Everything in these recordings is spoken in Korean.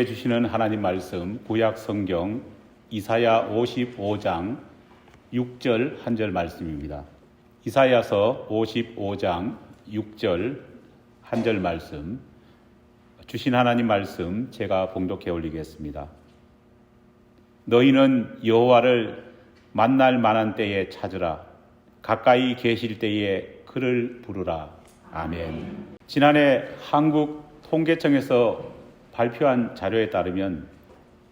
우리에게 주시는 하나님 말씀 구약 성경 이사야 55장 6절 한 절 말씀입니다. 이사야서 55장 6절 한 절 말씀, 주신 하나님 말씀 제가 봉독해 올리겠습니다. 너희는 여호와를 만날 만한 때에 찾으라. 가까이 계실 때에 그를 부르라. 아멘. 지난해 한국 통계청에서 발표한 자료에 따르면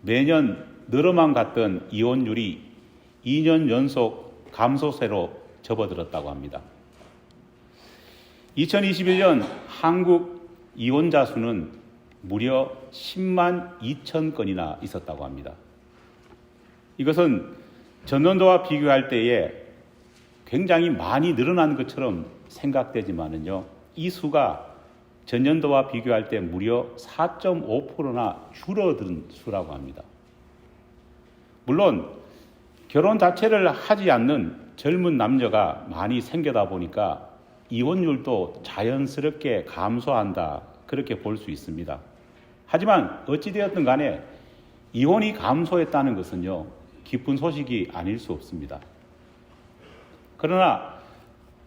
매년 늘어만 갔던 이혼율이 2년 연속 감소세로 접어들었다고 합니다. 2021년 한국 이혼자 수는 무려 10만 2천 건이나 있었다고 합니다. 이것은 전년도와 비교할 때에 굉장히 많이 늘어난 것처럼 생각되지만은요, 이 수가 전년도와 비교할 때 무려 4.5%나 줄어든 수라고 합니다. 물론 결혼 자체를 하지 않는 젊은 남녀가 많이 생겨다 보니까 이혼율도 자연스럽게 감소한다, 그렇게 볼 수 있습니다. 하지만 어찌되었든 간에 이혼이 감소했다는 것은요, 기쁜 소식이 아닐 수 없습니다. 그러나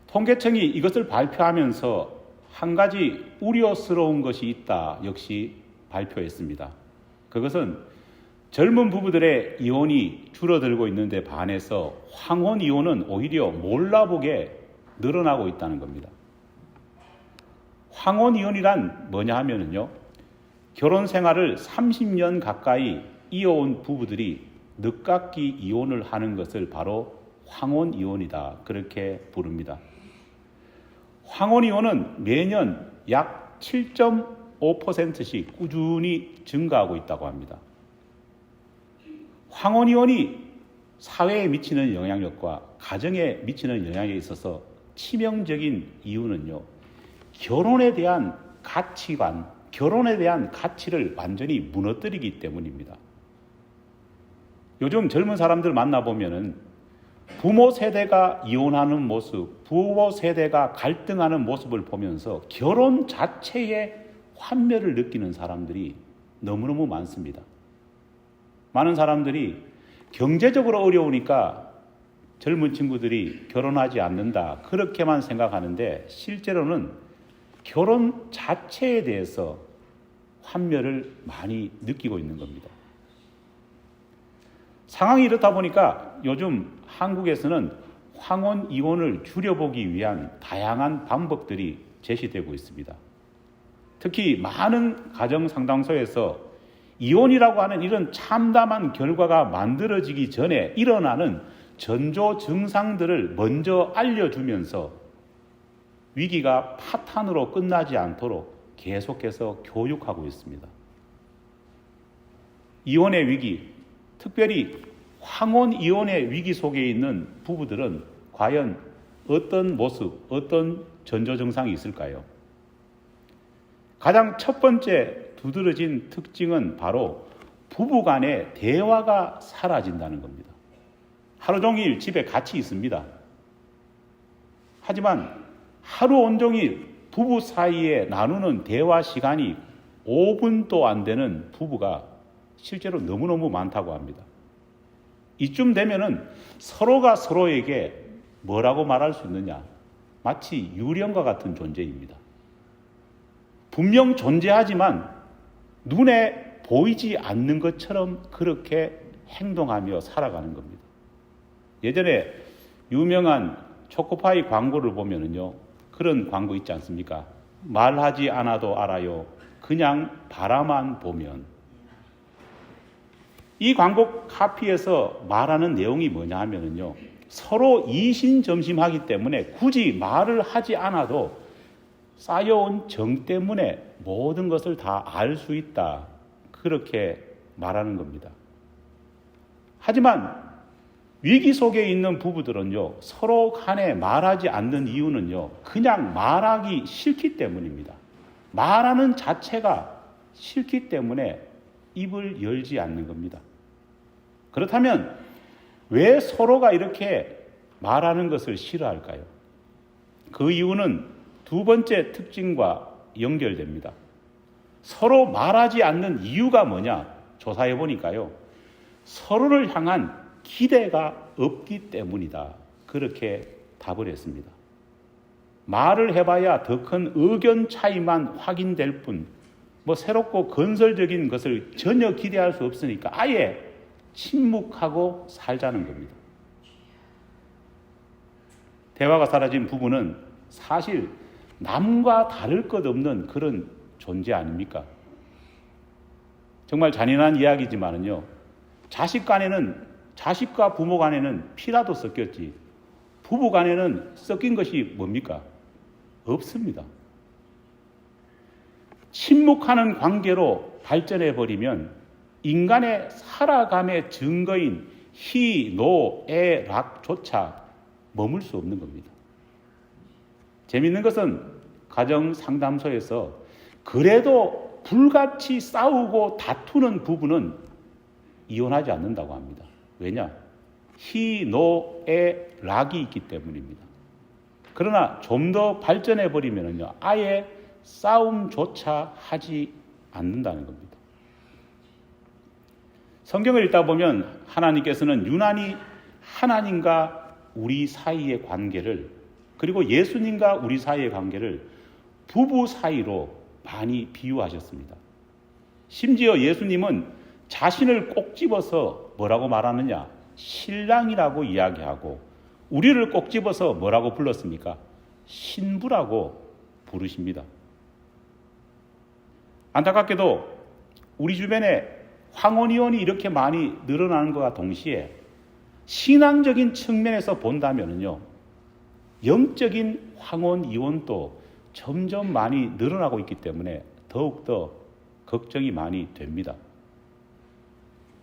통계청이 이것을 발표하면서 한 가지 우려스러운 것이 있다 역시 발표했습니다. 그것은 젊은 부부들의 이혼이 줄어들고 있는데 반해서 황혼 이혼은 오히려 몰라보게 늘어나고 있다는 겁니다. 황혼 이혼이란 뭐냐 하면은요, 결혼 생활을 30년 가까이 이어온 부부들이 늦깎이 이혼을 하는 것을 바로 황혼 이혼이다, 그렇게 부릅니다. 황혼 이혼은 매년 약 7.5%씩 꾸준히 증가하고 있다고 합니다. 황혼 이혼이 사회에 미치는 영향력과 가정에 미치는 영향에 있어서 치명적인 이유는요, 결혼에 대한 가치관, 결혼에 대한 가치를 완전히 무너뜨리기 때문입니다. 요즘 젊은 사람들 만나보면은 부모 세대가 이혼하는 모습, 부모 세대가 갈등하는 모습을 보면서 결혼 자체에 환멸을 느끼는 사람들이 너무너무 많습니다. 많은 사람들이 경제적으로 어려우니까 젊은 친구들이 결혼하지 않는다, 그렇게만 생각하는데 실제로는 결혼 자체에 대해서 환멸을 많이 느끼고 있는 겁니다. 상황이 이렇다 보니까 요즘 한국에서는 황혼 이혼을 줄여보기 위한 다양한 방법들이 제시되고 있습니다. 특히 많은 가정상담소에서 이혼이라고 하는 이런 참담한 결과가 만들어지기 전에 일어나는 전조 증상들을 먼저 알려주면서 위기가 파탄으로 끝나지 않도록 계속해서 교육하고 있습니다. 이혼의 위기, 특별히 황혼 이혼의 위기 속에 있는 부부들은 과연 어떤 모습, 어떤 전조 증상이 있을까요? 가장 첫 번째 두드러진 특징은 바로 부부 간의 대화가 사라진다는 겁니다. 하루 종일 집에 같이 있습니다. 하지만 하루 온종일 부부 사이에 나누는 대화 시간이 5분도 안 되는 부부가 실제로 너무너무 많다고 합니다. 이쯤 되면은 서로가 서로에게 뭐라고 말할 수 있느냐? 마치 유령과 같은 존재입니다. 분명 존재하지만 눈에 보이지 않는 것처럼 그렇게 행동하며 살아가는 겁니다. 예전에 유명한 초코파이 광고를 보면은요, 그런 광고 있지 않습니까? 말하지 않아도 알아요. 그냥 바라만 보면. 이 광고 카피에서 말하는 내용이 뭐냐 하면은요, 서로 이신점심하기 때문에 굳이 말을 하지 않아도 쌓여온 정 때문에 모든 것을 다 알 수 있다, 그렇게 말하는 겁니다. 하지만 위기 속에 있는 부부들은요, 서로 간에 말하지 않는 이유는요, 그냥 말하기 싫기 때문입니다. 말하는 자체가 싫기 때문에 입을 열지 않는 겁니다. 그렇다면 왜 서로가 이렇게 말하는 것을 싫어할까요? 그 이유는 두 번째 특징과 연결됩니다. 서로 말하지 않는 이유가 뭐냐? 조사해 보니까요. 서로를 향한 기대가 없기 때문이다. 그렇게 답을 했습니다. 말을 해봐야 더 큰 의견 차이만 확인될 뿐, 새롭고 건설적인 것을 전혀 기대할 수 없으니까 아예 침묵하고 살자는 겁니다. 대화가 사라진 부부는 사실 남과 다를 것 없는 그런 존재 아닙니까? 정말 잔인한 이야기지만은요, 자식과 부모 간에는 피라도 섞였지, 부부 간에는 섞인 것이 뭡니까? 없습니다. 침묵하는 관계로 발전해버리면 인간의 살아감의 증거인 희, 노, 애, 락조차 머물 수 없는 겁니다. 재미있는 것은 가정상담소에서 그래도 불같이 싸우고 다투는 부부는 이혼하지 않는다고 합니다. 왜냐? 희, 노, 애, 락이 있기 때문입니다. 그러나 좀 더 발전해버리면요, 아예 싸움조차 하지 않는다는 겁니다. 성경을 읽다 보면 하나님께서는 유난히 하나님과 우리 사이의 관계를, 그리고 예수님과 우리 사이의 관계를 부부 사이로 많이 비유하셨습니다. 심지어 예수님은 자신을 꼭 집어서 뭐라고 말하느냐? 신랑이라고 이야기하고, 우리를 꼭 집어서 뭐라고 불렀습니까? 신부라고 부르십니다. 안타깝게도 우리 주변에 황혼이혼이 이렇게 많이 늘어나는 것과 동시에 신앙적인 측면에서 본다면요, 영적인 황혼이혼도 점점 많이 늘어나고 있기 때문에 더욱더 걱정이 많이 됩니다.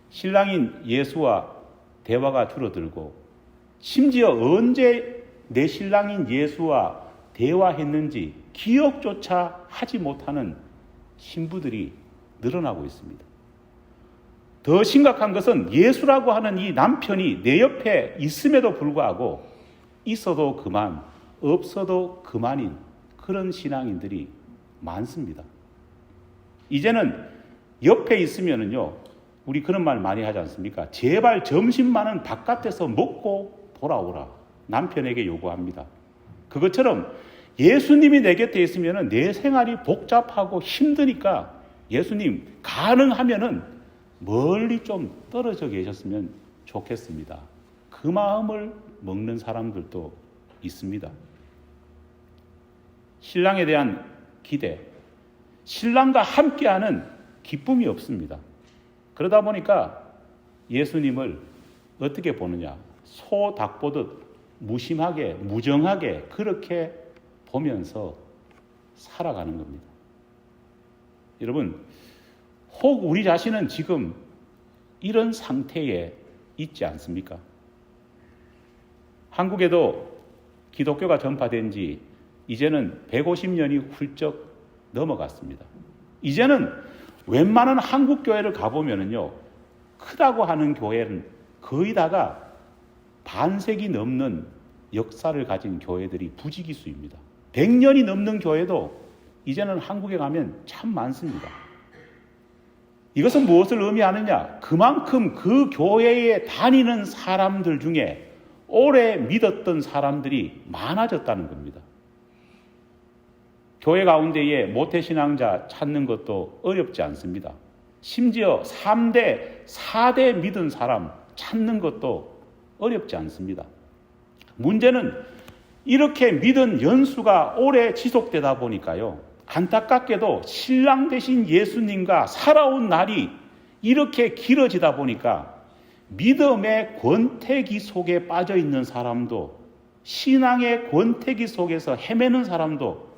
신랑인 예수와 대화가 줄어들고, 심지어 언제 내 신랑인 예수와 대화했는지 기억조차 하지 못하는 신부들이 늘어나고 있습니다. 더 심각한 것은 예수라고 하는 이 남편이 내 옆에 있음에도 불구하고 있어도 그만, 없어도 그만인 그런 신앙인들이 많습니다. 이제는 옆에 있으면은요, 우리 그런 말 많이 하지 않습니까? 제발 점심만은 바깥에서 먹고 돌아오라. 남편에게 요구합니다. 그것처럼 예수님이 내 곁에 있으면 내 생활이 복잡하고 힘드니까 예수님 가능하면은 멀리 좀 떨어져 계셨으면 좋겠습니다. 그 마음을 먹는 사람들도 있습니다. 신랑에 대한 기대, 신랑과 함께하는 기쁨이 없습니다. 그러다 보니까 예수님을 어떻게 보느냐? 소 닭 보듯 무심하게, 무정하게 그렇게 보면서 살아가는 겁니다. 여러분, 혹 우리 자신은 지금 이런 상태에 있지 않습니까? 한국에도 기독교가 전파된 지 이제는 150년이 훌쩍 넘어갔습니다. 이제는 웬만한 한국 교회를 가보면요, 크다고 하는 교회는 거의 다가 반세기 넘는 역사를 가진 교회들이 부지기수입니다. 100년이 넘는 교회도 이제는 한국에 가면 참 많습니다. 이것은 무엇을 의미하느냐? 그만큼 그 교회에 다니는 사람들 중에 오래 믿었던 사람들이 많아졌다는 겁니다. 교회 가운데에 모태신앙자 찾는 것도 어렵지 않습니다. 심지어 3대, 4대 믿은 사람 찾는 것도 어렵지 않습니다. 문제는 이렇게 믿은 연수가 오래 지속되다 보니까요, 안타깝게도 신랑 되신 예수님과 살아온 날이 이렇게 길어지다 보니까 믿음의 권태기 속에 빠져 있는 사람도, 신앙의 권태기 속에서 헤매는 사람도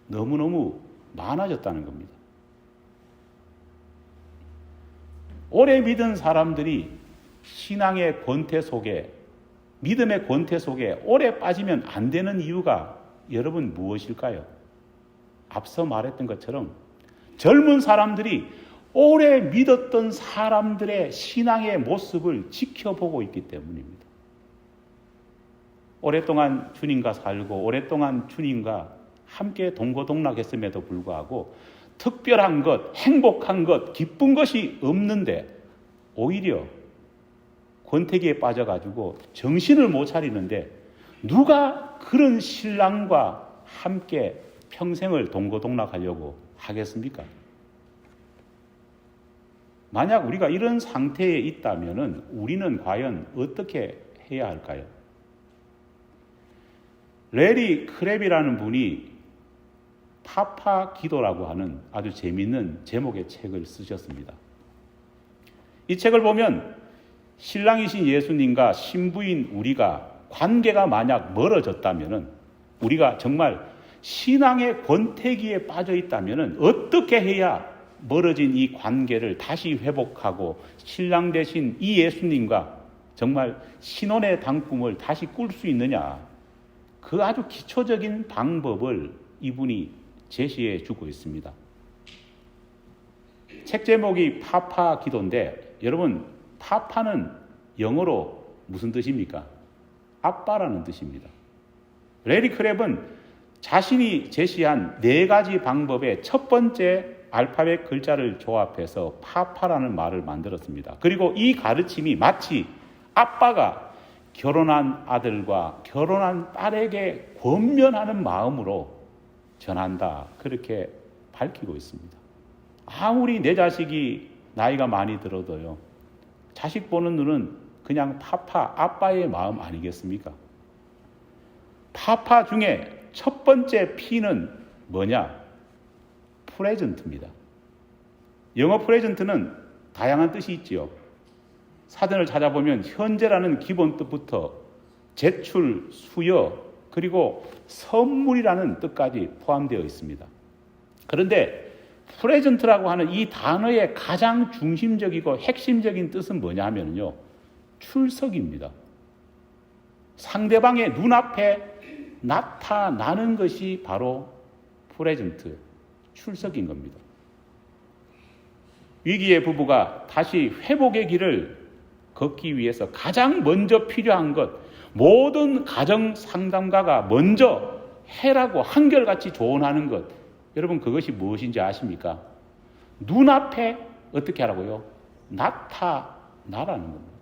너무너무 많아졌다는 겁니다. 오래 믿은 사람들이 신앙의 권태 속에, 믿음의 권태 속에 오래 빠지면 안 되는 이유가 여러분 무엇일까요? 앞서 말했던 것처럼 젊은 사람들이 오래 믿었던 사람들의 신앙의 모습을 지켜보고 있기 때문입니다. 오랫동안 주님과 살고 오랫동안 주님과 함께 동고동락했음에도 불구하고 특별한 것, 행복한 것, 기쁜 것이 없는데 오히려 권태기에 빠져가지고 정신을 못 차리는데 누가 그런 신랑과 함께 평생을 동거동락하려고 하겠습니까? 만약 우리가 이런 상태에 있다면 우리는 과연 어떻게 해야 할까요? 레리 크랩이라는 분이 파파 기도라고 하는 아주 재미있는 제목의 책을 쓰셨습니다. 이 책을 보면 신랑이신 예수님과 신부인 우리가 관계가 만약 멀어졌다면, 우리가 정말 신앙의 권태기에 빠져 있다면 어떻게 해야 멀어진 이 관계를 다시 회복하고 신랑 되신 이 예수님과 정말 신혼의 단꿈을 다시 꿀 수 있느냐, 그 아주 기초적인 방법을 이분이 제시해 주고 있습니다. 책 제목이 파파 기도인데, 여러분, 파파는 영어로 무슨 뜻입니까? 아빠라는 뜻입니다. 레리 크랩은 자신이 제시한 4가지 방법의 첫 번째 알파벳 글자를 조합해서 파파라는 말을 만들었습니다. 그리고 이 가르침이 마치 아빠가 결혼한 아들과 결혼한 딸에게 권면하는 마음으로 전한다, 그렇게 밝히고 있습니다. 아무리 내 자식이 나이가 많이 들어도요, 자식 보는 눈은 그냥 파파, 아빠의 마음 아니겠습니까? 파파 중에 첫 번째 P는 뭐냐? 프레젠트입니다. 영어 프레젠트는 다양한 뜻이 있지요. 사전을 찾아보면 현재라는 기본 뜻부터 제출, 수여, 그리고 선물이라는 뜻까지 포함되어 있습니다. 그런데 프레젠트라고 하는 이 단어의 가장 중심적이고 핵심적인 뜻은 뭐냐 하면요, 출석입니다. 상대방의 눈앞에 나타나는 것이 바로 프레젠트, 출석인 겁니다. 위기의 부부가 다시 회복의 길을 걷기 위해서 가장 먼저 필요한 것, 모든 가정 상담가가 먼저 해라고 한결같이 조언하는 것, 여러분 그것이 무엇인지 아십니까? 눈앞에 어떻게 하라고요? 나타나라는 겁니다.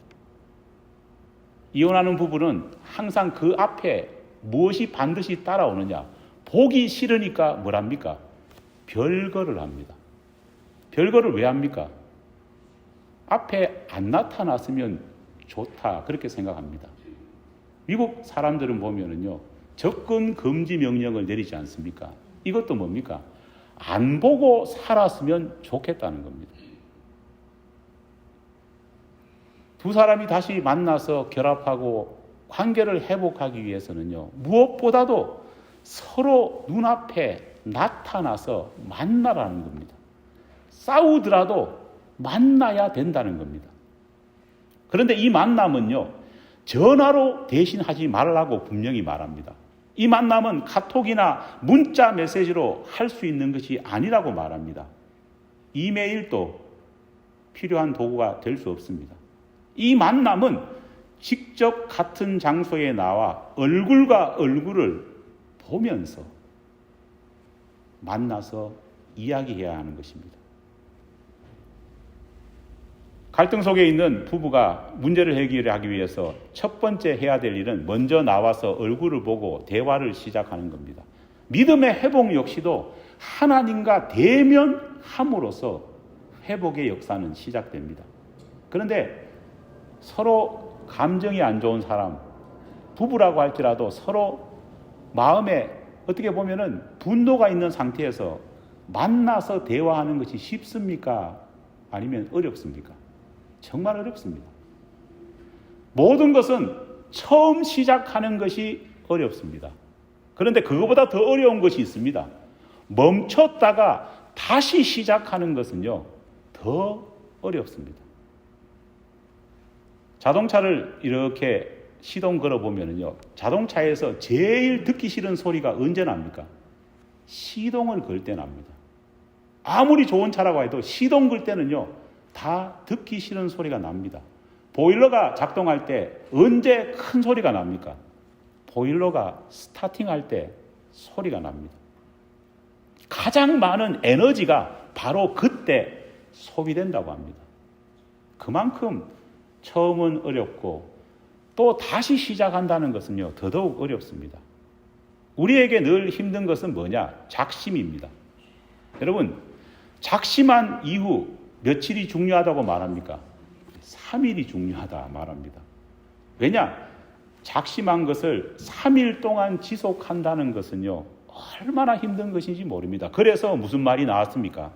이혼하는 부부는 항상 그 앞에 무엇이 반드시 따라오느냐? 보기 싫으니까 뭘 합니까? 별거를 합니다. 별거를 왜 합니까? 앞에 안 나타났으면 좋다, 그렇게 생각합니다. 미국 사람들은 보면은요, 접근 금지 명령을 내리지 않습니까? 이것도 뭡니까? 안 보고 살았으면 좋겠다는 겁니다. 두 사람이 다시 만나서 결합하고 관계를 회복하기 위해서는요, 무엇보다도 서로 눈앞에 나타나서 만나라는 겁니다. 싸우더라도 만나야 된다는 겁니다. 그런데 이 만남은요, 전화로 대신하지 말라고 분명히 말합니다. 이 만남은 카톡이나 문자 메시지로 할 수 있는 것이 아니라고 말합니다. 이메일도 필요한 도구가 될 수 없습니다. 이 만남은 직접 같은 장소에 나와 얼굴과 얼굴을 보면서 만나서 이야기해야 하는 것입니다. 갈등 속에 있는 부부가 문제를 해결하기 위해서 첫 번째 해야 될 일은 먼저 나와서 얼굴을 보고 대화를 시작하는 겁니다. 믿음의 회복 역시도 하나님과 대면함으로써 회복의 역사는 시작됩니다. 그런데 서로 감정이 안 좋은 사람, 부부라고 할지라도 서로 마음에 어떻게 보면은 분노가 있는 상태에서 만나서 대화하는 것이 쉽습니까? 아니면 어렵습니까? 정말 어렵습니다. 모든 것은 처음 시작하는 것이 어렵습니다. 그런데 그거보다 더 어려운 것이 있습니다. 멈췄다가 다시 시작하는 것은요, 더 어렵습니다. 자동차를 이렇게 시동 걸어보면요, 자동차에서 제일 듣기 싫은 소리가 언제 납니까? 시동을 걸 때 납니다. 아무리 좋은 차라고 해도 시동 걸 때는요, 다 듣기 싫은 소리가 납니다. 보일러가 작동할 때 언제 큰 소리가 납니까? 보일러가 스타팅할 때 소리가 납니다. 가장 많은 에너지가 바로 그때 소비된다고 합니다. 그만큼 처음은 어렵고 또 다시 시작한다는 것은요, 더더욱 어렵습니다. 우리에게 늘 힘든 것은 뭐냐? 작심입니다. 여러분, 작심한 이후 며칠이 중요하다고 말합니까? 3일이 중요하다 말합니다. 왜냐? 작심한 것을 3일 동안 지속한다는 것은요, 얼마나 힘든 것인지 모릅니다. 그래서 무슨 말이 나왔습니까?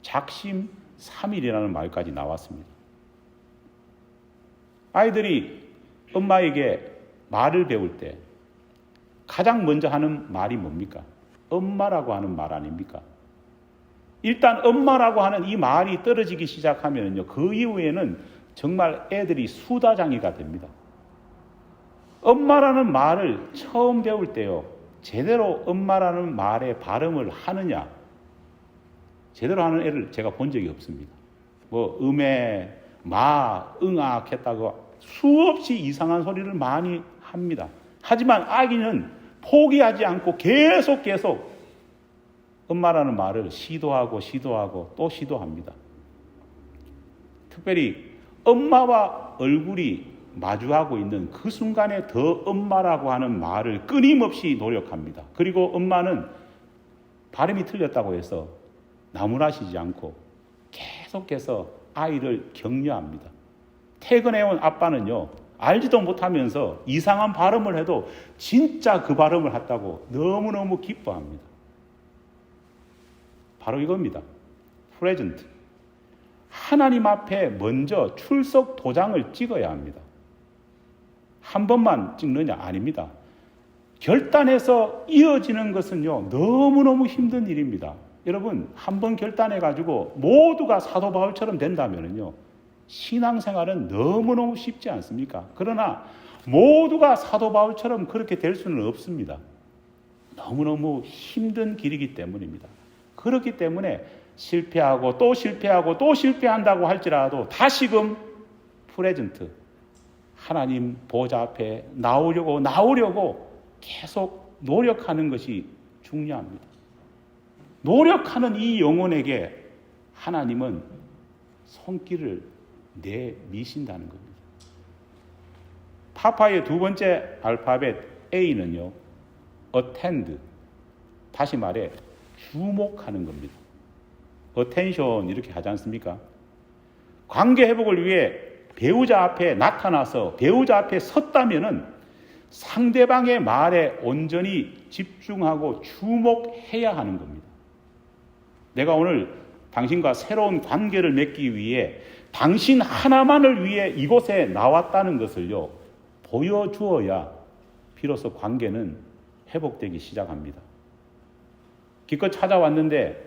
작심 3일이라는 말까지 나왔습니다. 아이들이 엄마에게 말을 배울 때 가장 먼저 하는 말이 뭡니까? 엄마라고 하는 말 아닙니까? 일단 엄마라고 하는 이 말이 떨어지기 시작하면요, 그 이후에는 정말 애들이 수다장이가 됩니다. 엄마라는 말을 처음 배울 때요, 제대로 엄마라는 말의 발음을 하느냐, 제대로 하는 애를 제가 본 적이 없습니다. 뭐 음에 마, 응악 했다고 수없이 이상한 소리를 많이 합니다. 하지만 아기는 포기하지 않고 계속 엄마라는 말을 시도하고 또 시도합니다. 특별히 엄마와 얼굴이 마주하고 있는 그 순간에 더 엄마라고 하는 말을 끊임없이 노력합니다. 그리고 엄마는 발음이 틀렸다고 해서 나무라시지 않고 계속해서 아이를 격려합니다. 퇴근해온 아빠는요, 알지도 못하면서 이상한 발음을 해도 진짜 그 발음을 했다고 너무너무 기뻐합니다. 바로 이겁니다. 프레젠트. 하나님 앞에 먼저 출석 도장을 찍어야 합니다. 한 번만 찍느냐? 아닙니다. 결단해서 이어지는 것은요, 너무너무 힘든 일입니다. 여러분, 한 번 결단해가지고 모두가 사도 바울처럼 된다면요, 신앙생활은 너무너무 쉽지 않습니까? 그러나 모두가 사도 바울처럼 그렇게 될 수는 없습니다. 너무너무 힘든 길이기 때문입니다. 그렇기 때문에 실패하고 또 실패한다고 할지라도 다시금 프레젠트, 하나님 보좌 앞에 나오려고 계속 노력하는 것이 중요합니다. 노력하는 이 영혼에게 하나님은 손길을 내미신다는 겁니다. 파파의 두 번째 알파벳 A는요, attend, 다시 말해 주목하는 겁니다. attention 이렇게 하지 않습니까? 관계 회복을 위해 배우자 앞에 나타나서 배우자 앞에 섰다면은 상대방의 말에 온전히 집중하고 주목해야 하는 겁니다. 내가 오늘 당신과 새로운 관계를 맺기 위해 당신 하나만을 위해 이곳에 나왔다는 것을요, 보여주어야 비로소 관계는 회복되기 시작합니다. 기껏 찾아왔는데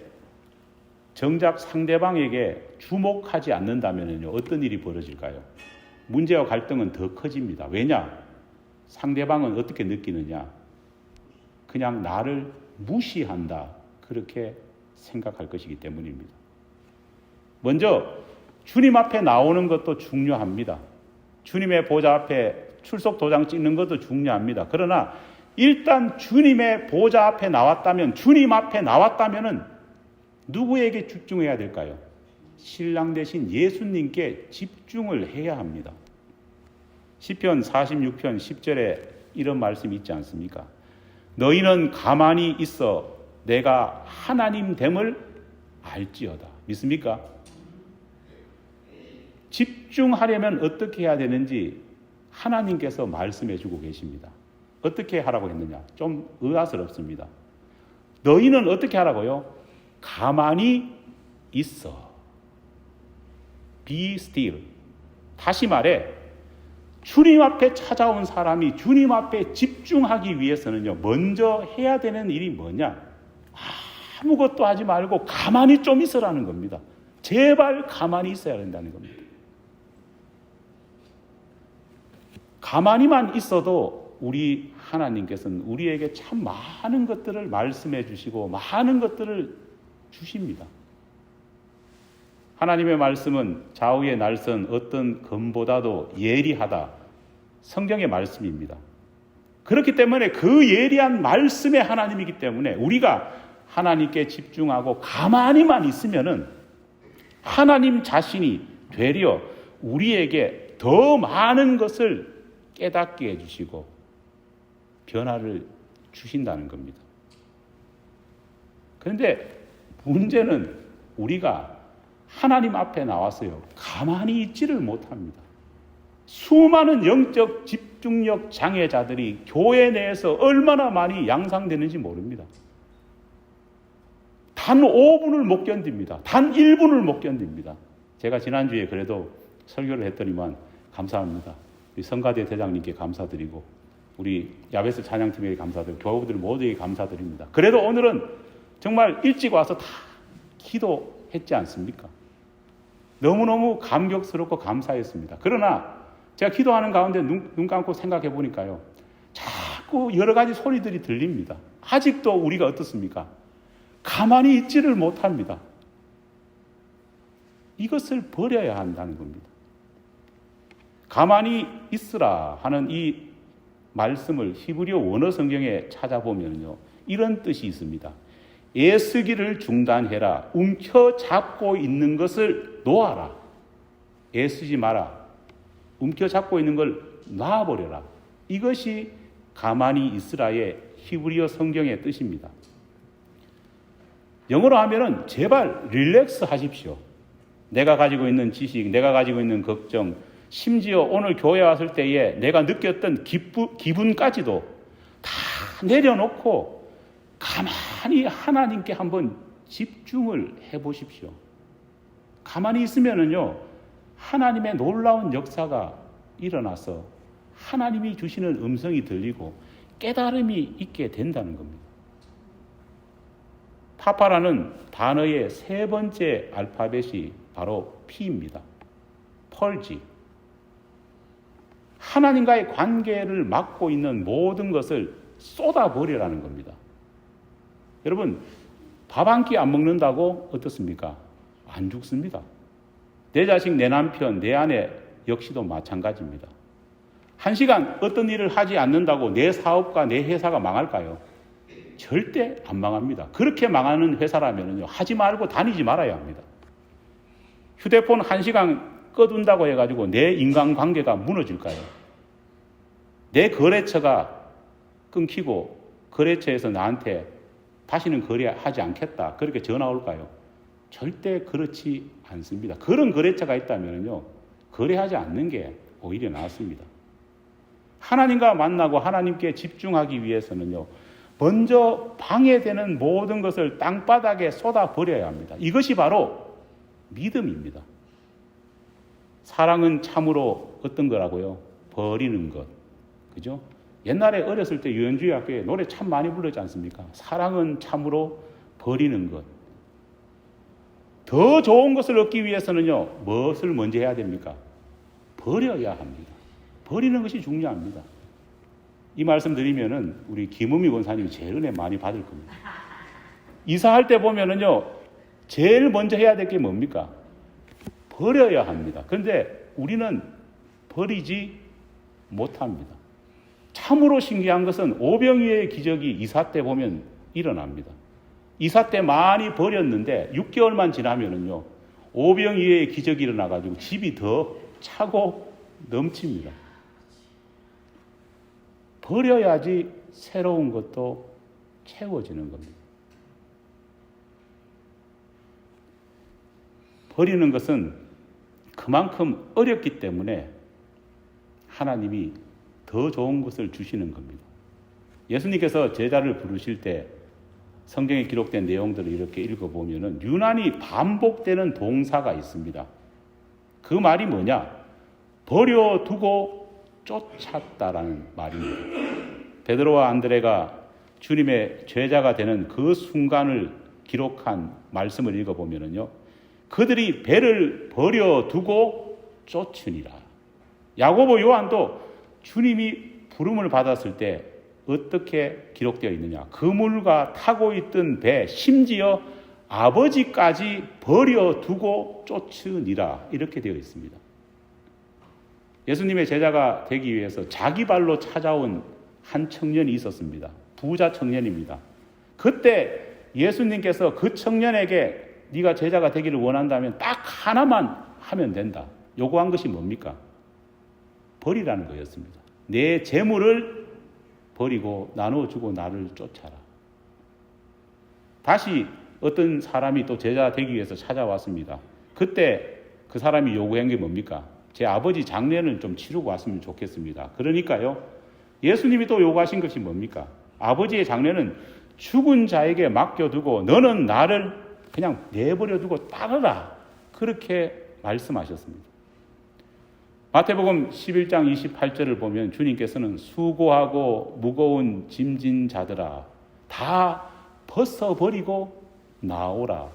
정작 상대방에게 주목하지 않는다면요, 어떤 일이 벌어질까요? 문제와 갈등은 더 커집니다. 왜냐? 상대방은 어떻게 느끼느냐? 그냥 나를 무시한다, 그렇게 생각할 것이기 때문입니다. 먼저 주님 앞에 나오는 것도 중요합니다. 주님의 보좌 앞에 출석 도장 찍는 것도 중요합니다. 그러나 일단 주님의 보좌 앞에 나왔다면, 주님 앞에 나왔다면은 누구에게 집중해야 될까요? 신랑 대신 예수님께 집중을 해야 합니다. 시편 46편 10절에 이런 말씀이 있지 않습니까? 너희는 가만히 있어 내가 하나님 됨을 알지어다. 믿습니까? 집중하려면 어떻게 해야 되는지 하나님께서 말씀해 주고 계십니다. 어떻게 하라고 했느냐? 좀 의아스럽습니다. 너희는 어떻게 하라고요? 가만히 있어. Be still. 다시 말해, 주님 앞에 찾아온 사람이 주님 앞에 집중하기 위해서는요, 먼저 해야 되는 일이 뭐냐? 아무것도 하지 말고 가만히 좀 있으라는 겁니다. 제발 가만히 있어야 된다는 겁니다. 가만히만 있어도 우리 하나님께서는 우리에게 참 많은 것들을 말씀해 주시고 많은 것들을 주십니다. 하나님의 말씀은 좌우의 날선 어떤 검보다도 예리하다. 성경의 말씀입니다. 그렇기 때문에 그 예리한 말씀의 하나님이기 때문에 우리가 하나님께 집중하고 가만히만 있으면은 하나님 자신이 되려 우리에게 더 많은 것을 깨닫게 해주시고 변화를 주신다는 겁니다. 그런데 문제는 우리가 하나님 앞에 나왔어요. 가만히 있지를 못합니다. 수많은 영적 집중력 장애자들이 교회 내에서 얼마나 많이 양상되는지 모릅니다. 단 5분을 못 견딥니다. 단 1분을 못 견딥니다. 제가 지난주에 그래도 설교를 했더니만 감사합니다. 우리 성가대 대장님께 감사드리고 우리 야베스 찬양팀에게 감사드리고 교우들 모두에게 감사드립니다. 그래도 오늘은 정말 일찍 와서 다 기도했지 않습니까? 너무너무 감격스럽고 감사했습니다. 그러나 제가 기도하는 가운데 눈 감고 생각해 보니까요. 자꾸 여러 가지 소리들이 들립니다. 아직도 우리가 어떻습니까? 가만히 있지를 못합니다. 이것을 버려야 한다는 겁니다. 가만히 있으라 하는 이 말씀을 히브리어 원어 성경에 찾아보면요. 이런 뜻이 있습니다. 애쓰기를 중단해라. 움켜잡고 있는 것을 놓아라. 애쓰지 마라. 움켜잡고 있는 걸 놔버려라. 이것이 가만히 있으라의 히브리어 성경의 뜻입니다. 영어로 하면은 제발 릴렉스 하십시오. 내가 가지고 있는 지식, 내가 가지고 있는 걱정, 심지어 오늘 교회 왔을 때에 내가 느꼈던 기분까지도 다 내려놓고 가만히 하나님께 한번 집중을 해보십시오. 가만히 있으면은요, 하나님의 놀라운 역사가 일어나서 하나님이 주시는 음성이 들리고 깨달음이 있게 된다는 겁니다. 파파라는 단어의 세 번째 알파벳이 바로 P입니다. 펄지. 하나님과의 관계를 막고 있는 모든 것을 쏟아버리라는 겁니다. 여러분, 밥 한 끼 안 먹는다고 어떻습니까? 안 죽습니다. 내 자식, 내 남편, 내 아내 역시도 마찬가지입니다. 1시간 어떤 일을 하지 않는다고 내 사업과 내 회사가 망할까요? 절대 안 망합니다. 그렇게 망하는 회사라면요, 하지 말고 다니지 말아야 합니다. 휴대폰 1시간 꺼둔다고 해가지고 내 인간관계가 무너질까요? 내 거래처가 끊기고 거래처에서 나한테 다시는 거래하지 않겠다, 그렇게 전화 올까요? 절대 그렇지 않습니다. 그런 거래처가 있다면요, 거래하지 않는 게 오히려 낫습니다. 하나님과 만나고 하나님께 집중하기 위해서는요, 먼저 방해되는 모든 것을 땅바닥에 쏟아버려야 합니다. 이것이 바로 믿음입니다. 사랑은 참으로 어떤 거라고요? 버리는 것. 그죠? 옛날에 어렸을 때 유연주의 학교에 노래 참 많이 부르지 않습니까? 사랑은 참으로 버리는 것. 더 좋은 것을 얻기 위해서는요, 무엇을 먼저 해야 됩니까? 버려야 합니다. 버리는 것이 중요합니다. 이 말씀 드리면은 우리 김은미 원사님이 제일 은혜 많이 받을 겁니다. 이사할 때 보면은요, 제일 먼저 해야 될 게 뭡니까? 버려야 합니다. 그런데 우리는 버리지 못합니다. 참으로 신기한 것은 오병이어의 기적이 이사 때 보면 일어납니다. 이사 때 많이 버렸는데 6개월만 지나면은요, 오병이어의 기적이 일어나가지고 집이 더 차고 넘칩니다. 버려야지 새로운 것도 채워지는 겁니다. 버리는 것은 그만큼 어렵기 때문에 하나님이 더 좋은 것을 주시는 겁니다. 예수님께서 제자를 부르실 때 성경에 기록된 내용들을 이렇게 읽어보면 유난히 반복되는 동사가 있습니다. 그 말이 뭐냐? 버려두고 쫓았다라는 말입니다. 베드로와 안드레가 주님의 제자가 되는 그 순간을 기록한 말씀을 읽어보면요, 그들이 배를 버려두고 쫓으니라. 야고보 요한도 주님이 부름을 받았을 때 어떻게 기록되어 있느냐? 그물과 타고 있던 배, 심지어 아버지까지 버려두고 쫓으니라, 이렇게 되어 있습니다. 예수님의 제자가 되기 위해서 자기 발로 찾아온 한 청년이 있었습니다. 부자 청년입니다. 그때 예수님께서 그 청년에게 네가 제자가 되기를 원한다면 딱 하나만 하면 된다. 요구한 것이 뭡니까? 버리라는 거였습니다. 내 재물을 버리고 나눠주고 나를 쫓아라. 다시 어떤 사람이 또 제자 되기 위해서 찾아왔습니다. 그때 그 사람이 요구한 게 뭡니까? 제 아버지 장례는 좀 치르고 왔으면 좋겠습니다. 그러니까요, 예수님이 또 요구하신 것이 뭡니까? 아버지의 장례는 죽은 자에게 맡겨두고 너는 나를 그냥 내버려두고 따르라. 그렇게 말씀하셨습니다. 마태복음 11장 28절을 보면 주님께서는 수고하고 무거운 짐진 자들아 다 벗어버리고 나오라.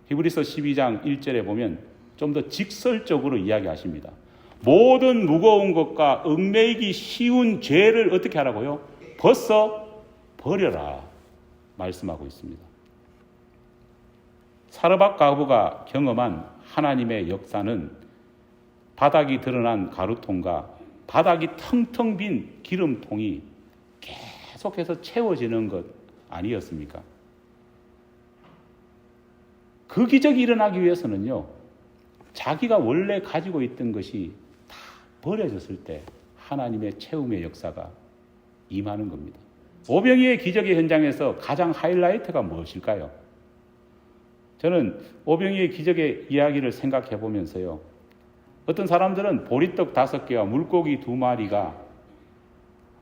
히브리서 12장 1절에 보면 좀 더 직설적으로 이야기하십니다. 모든 무거운 것과 얽매이기 쉬운 죄를 어떻게 하라고요? 벗어버려라 말씀하고 있습니다. 사르밧 과부가 경험한 하나님의 역사는 바닥이 드러난 가루통과 바닥이 텅텅 빈 기름통이 계속해서 채워지는 것 아니었습니까? 그 기적이 일어나기 위해서는요, 자기가 원래 가지고 있던 것이 다 버려졌을 때 하나님의 채움의 역사가 임하는 겁니다. 오병이의 기적의 현장에서 가장 하이라이트가 무엇일까요? 저는 오병이의 기적의 이야기를 생각해 보면서요, 어떤 사람들은 보리떡 5개와 물고기 2마리가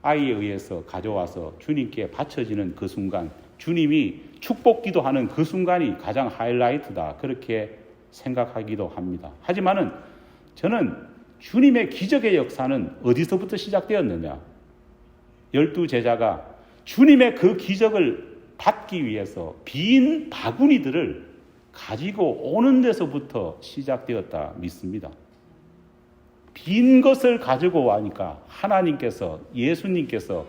아이에 의해서 가져와서 주님께 바쳐지는 그 순간, 주님이 축복 기도하는 그 순간이 가장 하이라이트다, 그렇게 생각하기도 합니다. 하지만은 저는 주님의 기적의 역사는 어디서부터 시작되었느냐? 12제자가 주님의 그 기적을 받기 위해서 빈 바구니들을 가지고 오는 데서부터 시작되었다 믿습니다. 빈 것을 가지고 와니까 하나님께서, 예수님께서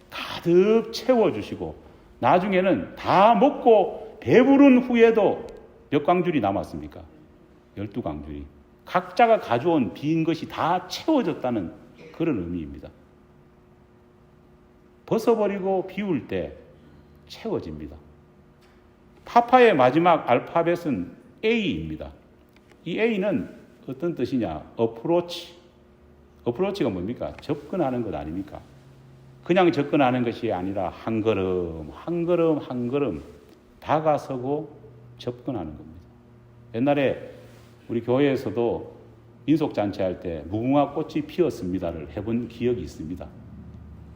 가득 채워주시고 나중에는 다 먹고 배부른 후에도 몇 광줄이 남았습니까? 12광줄이. 각자가 가져온 빈 것이 다 채워졌다는 그런 의미입니다. 벗어버리고 비울 때 채워집니다. 파파의 마지막 알파벳은 A입니다. 이 A는 어떤 뜻이냐? 어프로치. 어프로치가 뭡니까? 접근하는 것 아닙니까? 그냥 접근하는 것이 아니라 한 걸음, 한 걸음, 한 걸음 다가서고 접근하는 겁니다. 옛날에 우리 교회에서도 민속잔치할 때 무궁화 꽃이 피었습니다를 해본 기억이 있습니다.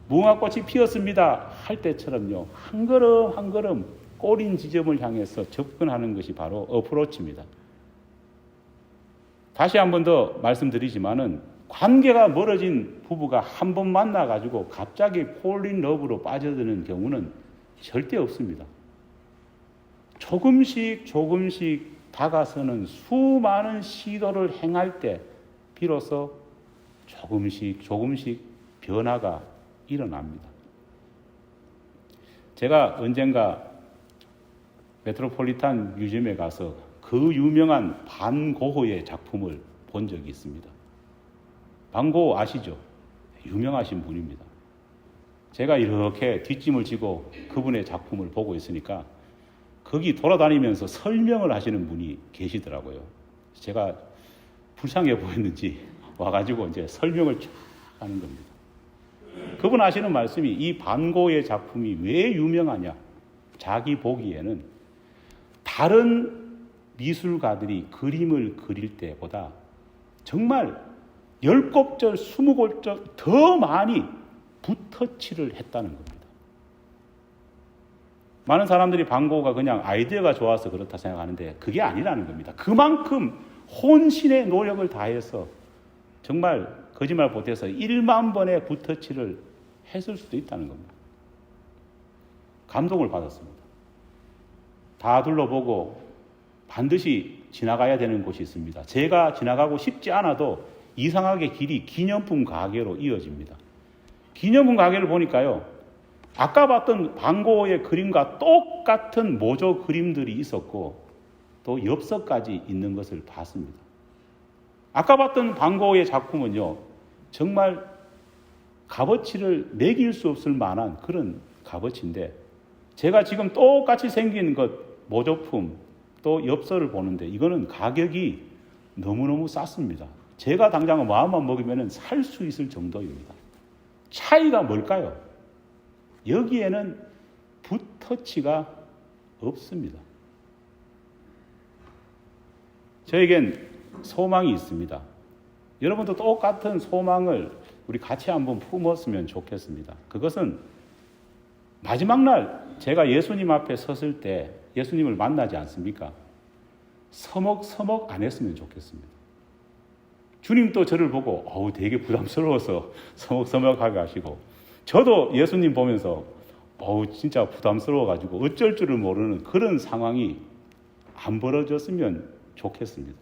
무궁화 꽃이 피었습니다 할 때처럼요, 한 걸음 한 걸음 꼬린 지점을 향해서 접근하는 것이 바로 어프로치입니다. 다시 한 번 더 말씀드리지만은 관계가 멀어진 부부가 한 번 만나가지고 갑자기 폴린 러브로 빠져드는 경우는 절대 없습니다. 조금씩 조금씩 다가서는 수많은 시도를 행할 때 비로소 조금씩 조금씩 변화가 일어납니다. 제가 언젠가 메트로폴리탄 뮤지엄에 가서 그 유명한 반 고흐의 작품을 본 적이 있습니다. 반 고흐 아시죠? 유명하신 분입니다. 제가 이렇게 뒷짐을 지고 그분의 작품을 보고 있으니까 거기 돌아다니면서 설명을 하시는 분이 계시더라고요. 제가 불쌍해 보였는지 와가지고 이제 설명을 쫙 하는 겁니다. 그분 하시는 말씀이 이 반 고흐의 작품이 왜 유명하냐? 자기 보기에는 다른 미술가들이 그림을 그릴 때보다 정말 10곱절, 20곱절 더 많이 붓터치를 했다는 겁니다. 많은 사람들이 반 고흐가 그냥 아이디어가 좋아서 그렇다 생각하는데 그게 아니라는 겁니다. 그만큼 혼신의 노력을 다해서 정말 거짓말 못해서 1만 번의 붓터치를 했을 수도 있다는 겁니다. 감동을 받았습니다. 다 둘러보고 반드시 지나가야 되는 곳이 있습니다. 제가 지나가고 싶지 않아도 이상하게 길이 기념품 가게로 이어집니다. 기념품 가게를 보니까요, 아까 봤던 반 고흐의 그림과 똑같은 모조 그림들이 있었고 또 엽서까지 있는 것을 봤습니다. 아까 봤던 반 고흐의 작품은요, 정말 값어치를 매길 수 없을 만한 그런 값어치인데 제가 지금 똑같이 생긴 것, 모조품, 또 엽서를 보는데 이거는 가격이 너무너무 쌌습니다. 제가 당장 마음만 먹으면 살 수 있을 정도입니다. 차이가 뭘까요? 여기에는 붓터치가 없습니다. 저에겐 소망이 있습니다. 여러분도 똑같은 소망을 우리 같이 한번 품었으면 좋겠습니다. 그것은 마지막 날 제가 예수님 앞에 섰을 때 예수님을 만나지 않습니까? 서먹서먹 안 했으면 좋겠습니다. 주님도 저를 보고 되게 부담스러워서 서먹서먹하게 하시고, 저도 예수님 보면서 진짜 부담스러워가지고 어쩔 줄을 모르는 그런 상황이 안 벌어졌으면 좋겠습니다.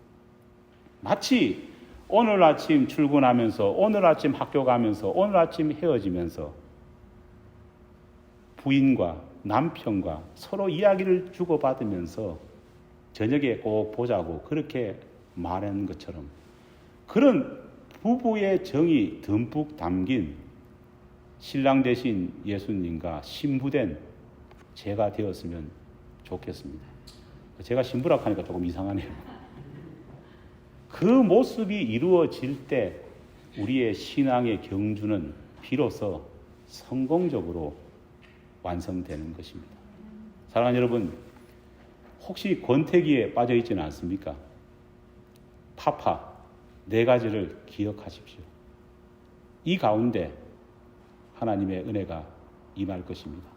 마치 오늘 아침 출근하면서, 오늘 아침 학교 가면서, 오늘 아침 헤어지면서 부인과 남편과 서로 이야기를 주고받으면서 저녁에 꼭 보자고 그렇게 말하는 것처럼, 그런 부부의 정이 듬뿍 담긴 신랑 되신 예수님과 신부된 제가 되었으면 좋겠습니다. 제가 신부라고 하니까 조금 이상하네요. 그 모습이 이루어질 때 우리의 신앙의 경주는 비로소 성공적으로 완성되는 것입니다. 사랑하는 여러분, 혹시 권태기에 빠져 있지는 않습니까? 파파 4가지를 기억하십시오. 이 가운데 하나님의 은혜가 임할 것입니다.